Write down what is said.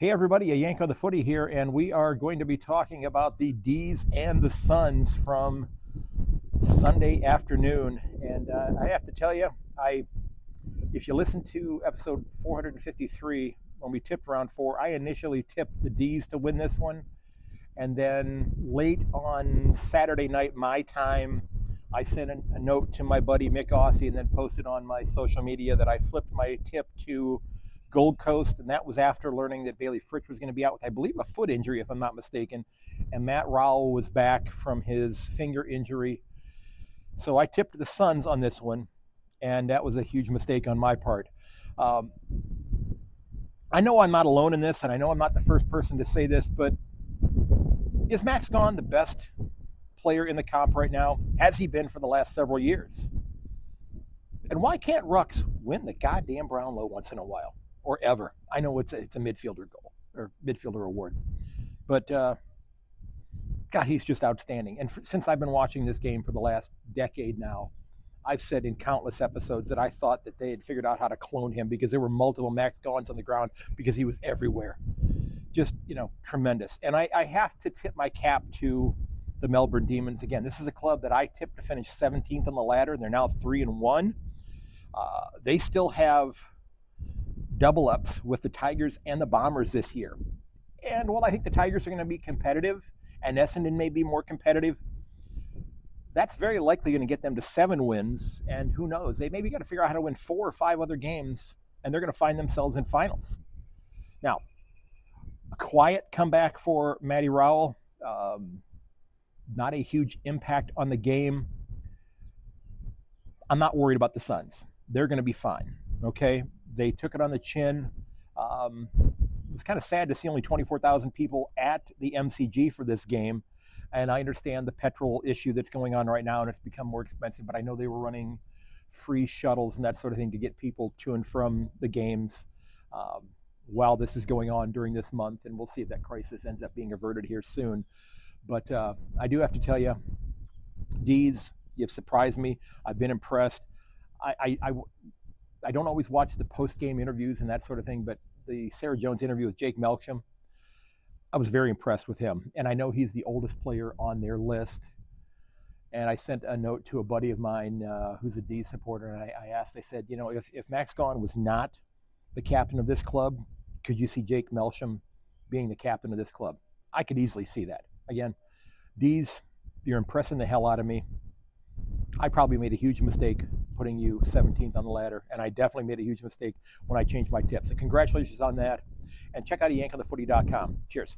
Hey everybody, a Yank on the Footy here, and we are going to be talking about the D's and the Suns from Sunday afternoon. And I have to tell you, if you listen to episode 453, when we tipped round four, I initially tipped the D's to win this one. And then late on Saturday night, my time, I sent a note to my buddy Mick Aussie and then posted on my social media that I flipped my tip to Gold Coast, and that was after learning that Bailey Fritsch was going to be out with, I believe, a foot injury, if I'm not mistaken, and Matt Rowell was back from his finger injury. So I tipped the Suns on this one, and that was a huge mistake on my part. Um, I know I'm not alone in this, and I know I'm not the first person to say this, but is Max Gawn the best player in the comp right now? Has he been for the last several years? And why can't Rux win the goddamn Brownlow once in a while? Or ever? I know it's a midfielder goal or midfielder award, but God, he's just outstanding. And since I've been watching this game for the last decade now, I've said in countless episodes that I thought that they had figured out how to clone him because there were multiple Max Gawns on the ground because he was everywhere. Just, tremendous. And I have to tip my cap to the Melbourne Demons. Again, this is a club that I tipped to finish 17th on the ladder, and they're now 3-1. They still have double ups with the Tigers and the Bombers this year. And while I think the Tigers are going to be competitive and Essendon may be more competitive, that's very likely going to get them to 7 wins. And who knows? They maybe got to figure out how to win 4 or 5 other games, and they're going to find themselves in finals. Now, a quiet comeback for Matty Rowell. Not a huge impact on the game. I'm not worried about the Suns. They're going to be fine. Okay? They took it on the chin. It was kind of sad to see only 24,000 people at the MCG for this game. And I understand the petrol issue that's going on right now, and it's become more expensive. But I know they were running free shuttles and that sort of thing to get people to and from the games while this is going on during this month. And we'll see if that crisis ends up being averted here soon. But I do have to tell you, D's, you've surprised me. I've been impressed. I don't always watch the post-game interviews and that sort of thing, but the Sarah Jones interview with Jake Melksham, I was very impressed with him. And I know he's the oldest player on their list. And I sent a note to a buddy of mine who's a D supporter, and I asked, I said, if Max Gawn was not the captain of this club, could you see Jake Melksham being the captain of this club? I could easily see that. Again, D's, you're impressing the hell out of me. I probably made a huge mistake putting you 17th on the ladder, and I definitely made a huge mistake when I changed my tips. So congratulations on that, and check out yankonthefooty.com. Cheers.